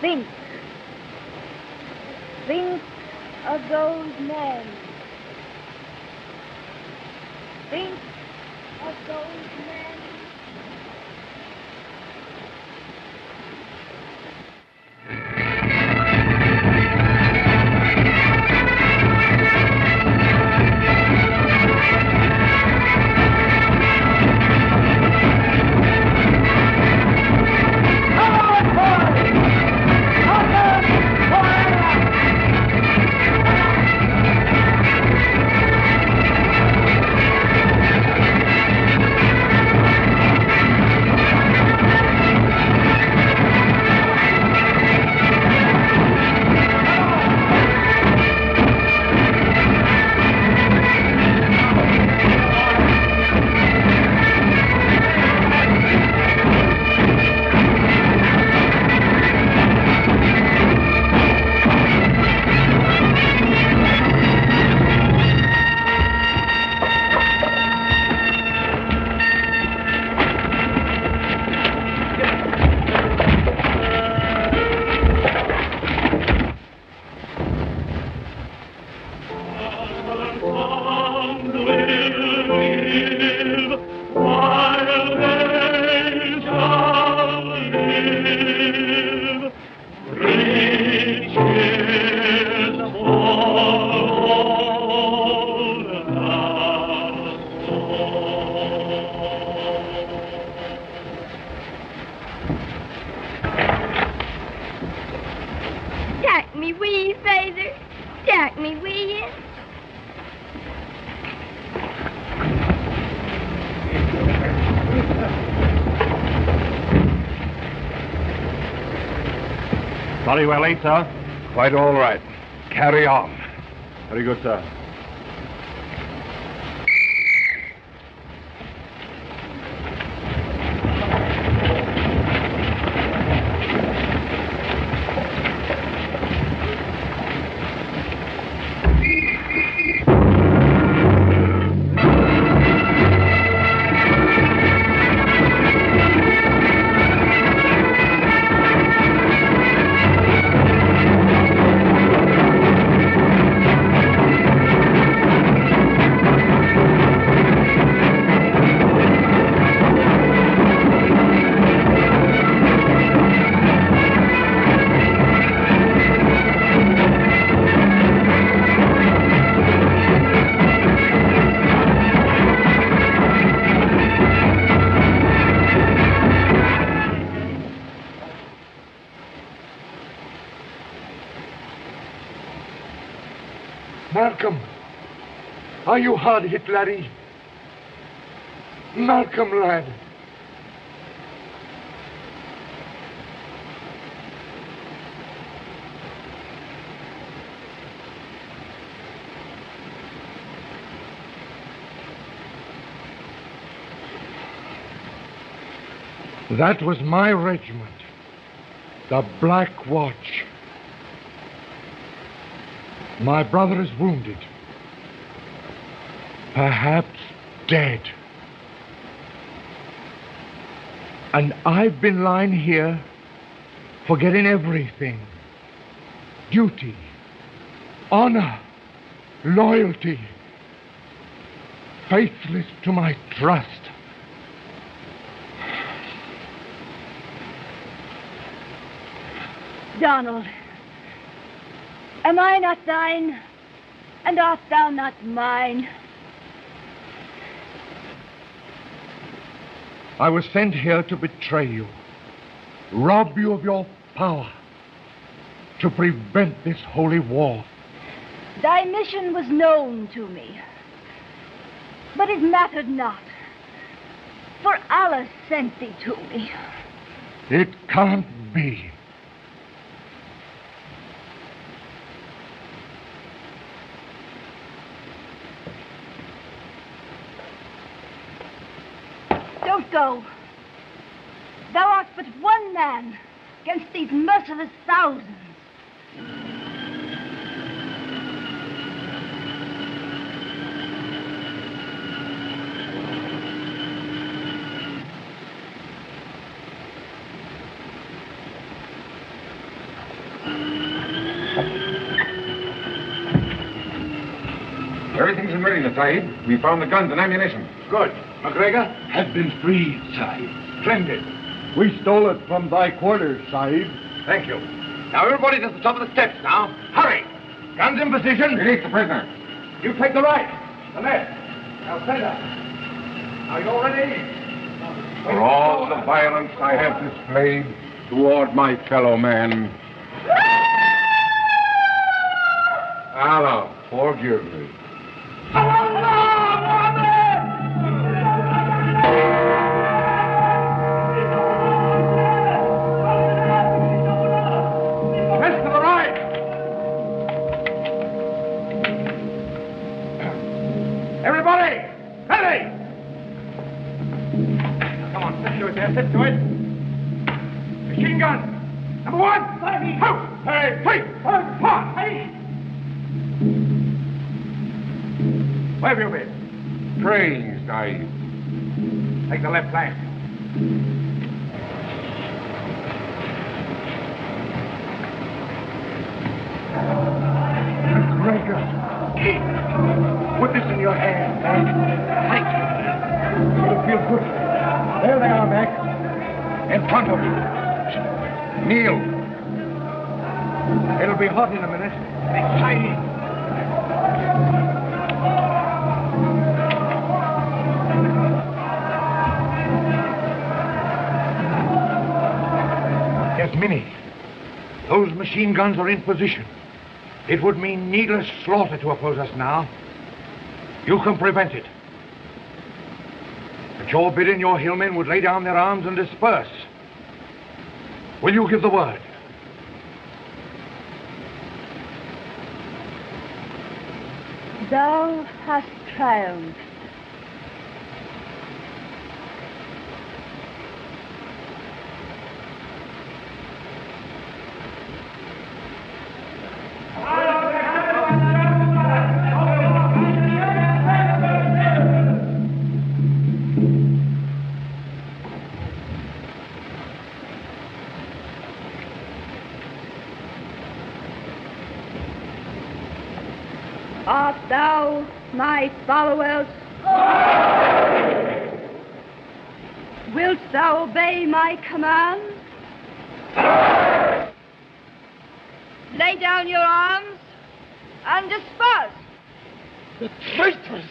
Think of those men. Think of those men. Very well, late, sir. Quite all right. Carry on. Very good, sir. Malcolm, are you hard hit, laddie? Malcolm, lad. That was my regiment, the Black Watch. My brother is wounded, perhaps dead. And I've been lying here, forgetting everything. Duty, honor, loyalty, faithless to my trust. Donald, am I not thine, and art thou not mine? I was sent here to betray you, rob you of your power, to prevent this holy war. Thy mission was known to me, but it mattered not, for Allah sent thee to me. It can't be. Don't go. Thou art but one man against these merciless thousands. Everything's in readiness, Sahib. We found the guns and ammunition. Good. McGregor? Has been freed, Sahib. Splendid. We stole it from thy quarters, Sahib. Thank you. Now, everybody to the top of the steps now. Hurry! Guns in position. Release the prisoner. You take the right, the left. Now, center. Are you all ready? For all the violence I have displayed toward my fellow man, Allah, forgive me. Rest to the right. Everybody, ready? Come on, sit to it there, sit to it. Machine gun. Number one. Two. Three. Four. Where have you been? Praying, Sahib. Take the left flank. McGregor, put this in your hand, Mac. Thank you. It'll feel good. There they are, Mac. In front of you. Kneel. It'll be hot in a minute. Exciting. Yasmani, those machine guns are in position. It would mean needless slaughter to oppose us now. You can prevent it. At your bidding, your hillmen would lay down their arms and disperse. Will you give the word? Thou hast triumphed. Art thou my followers? Wilt thou obey my command? Lay down your arms and disperse. The traitors!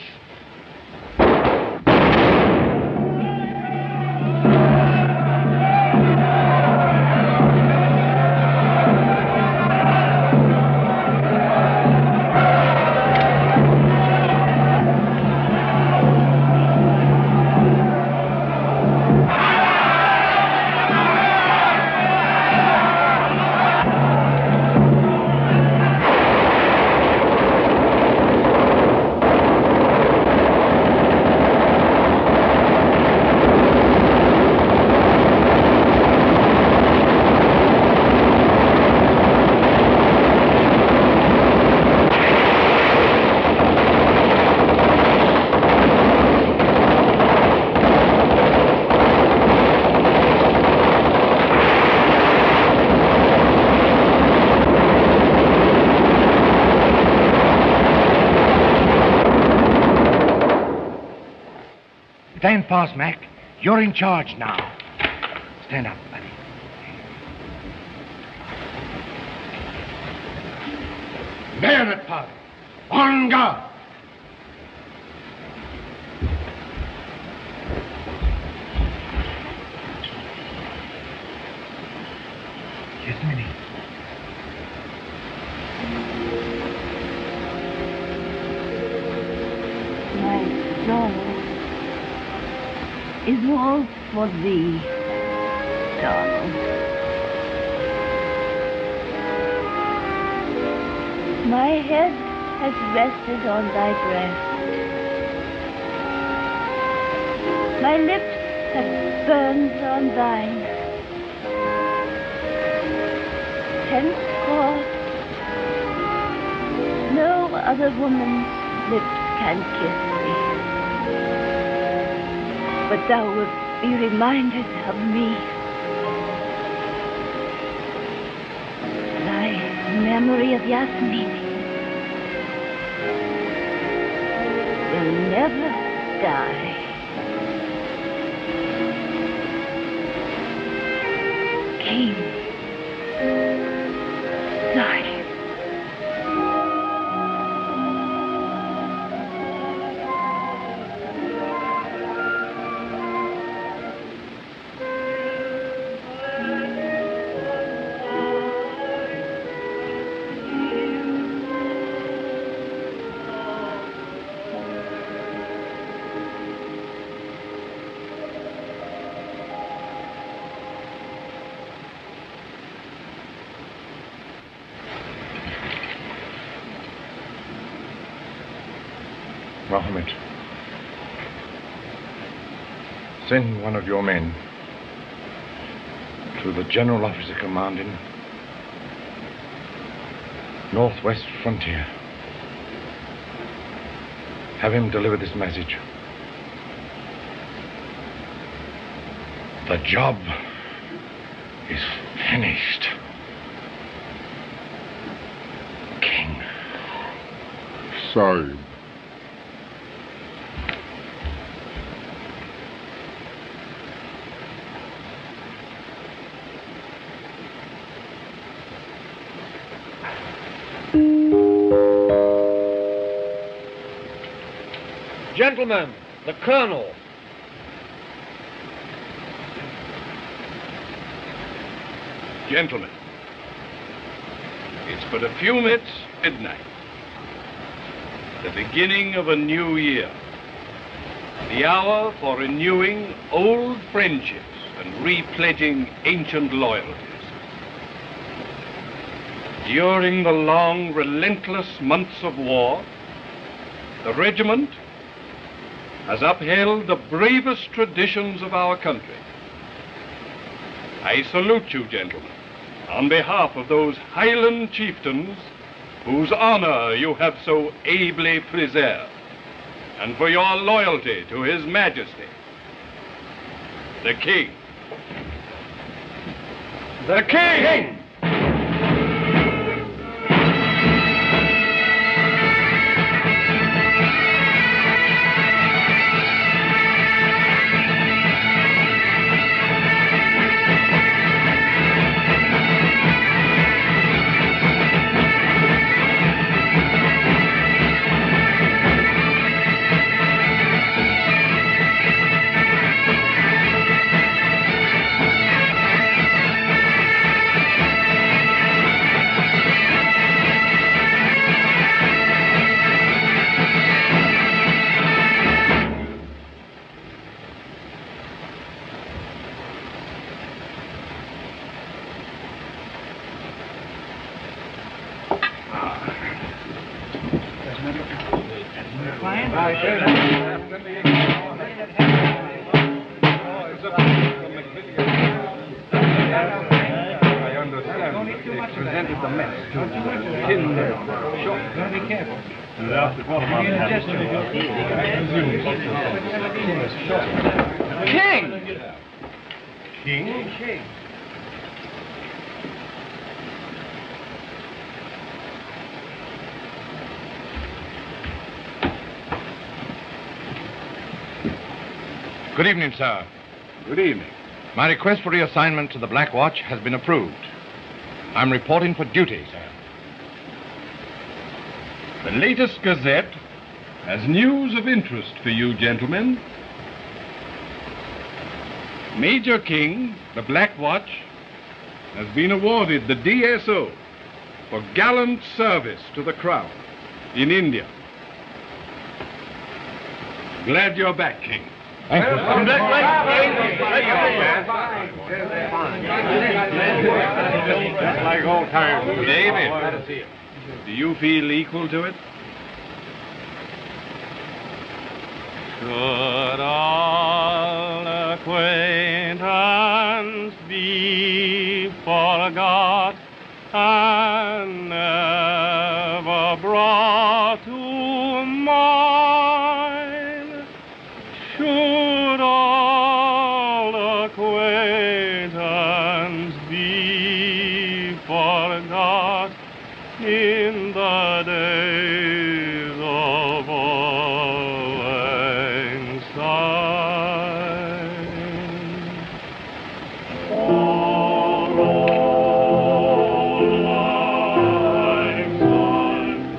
Stand fast, Mac. You're in charge now. Stand up, buddy. Bayonet party. On guard. Yasmani. My soul is all for thee, Donald. My head has rested on thy breast. My lips have burned on thine. Henceforth, no other woman's lips can kiss thee. But thou wilt be reminded of me. Thy memory of Yasmani will never die. King, Zion. Mohammed, send one of your men to the general officer commanding Northwest Frontier. Have him deliver this message. The job is finished. King. Sorry. Gentlemen, the Colonel. Gentlemen, it's but a few minutes midnight. The beginning of a new year. The hour for renewing old friendships and repledging ancient loyalties. During the long, relentless months of war, the regiment has upheld the bravest traditions of our country. I salute you, gentlemen, on behalf of those Highland chieftains whose honor you have so ably preserved, and for your loyalty to His Majesty, the King. The King! Presented the mess to the king. Be careful. King! King? Good evening, sir. Good evening. My request for reassignment to the Black Watch has been approved. I'm reporting for duty, sir. The latest Gazette has news of interest for you, gentlemen. Major King, the Black Watch, has been awarded the DSO for gallant service to the Crown in India. Glad you're back, King. Thank you. Just like old times. David, do you feel equal to it? Should all acquaintance be forgot and never brought to mind, should all acquaintance be forgot in the days of old lang syne. For old lang syne,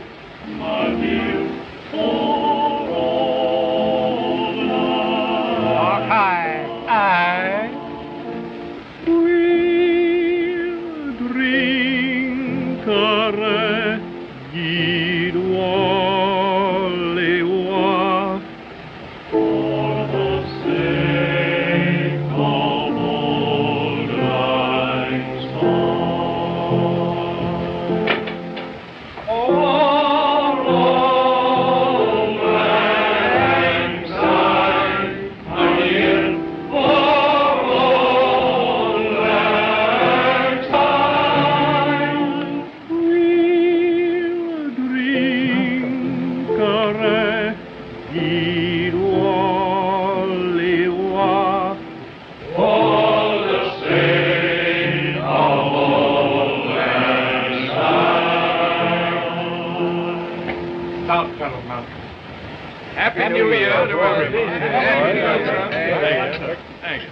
my dear, for old lang syne, we'll drink a reggae wally-wa for the sake of old lang syne. For old lang syne, my dear, for old lang syne, we'll drink a reggae wally-wa for the sake of old lang syne. Stop, gentlemen. Happy New Year to everyone. Thank you.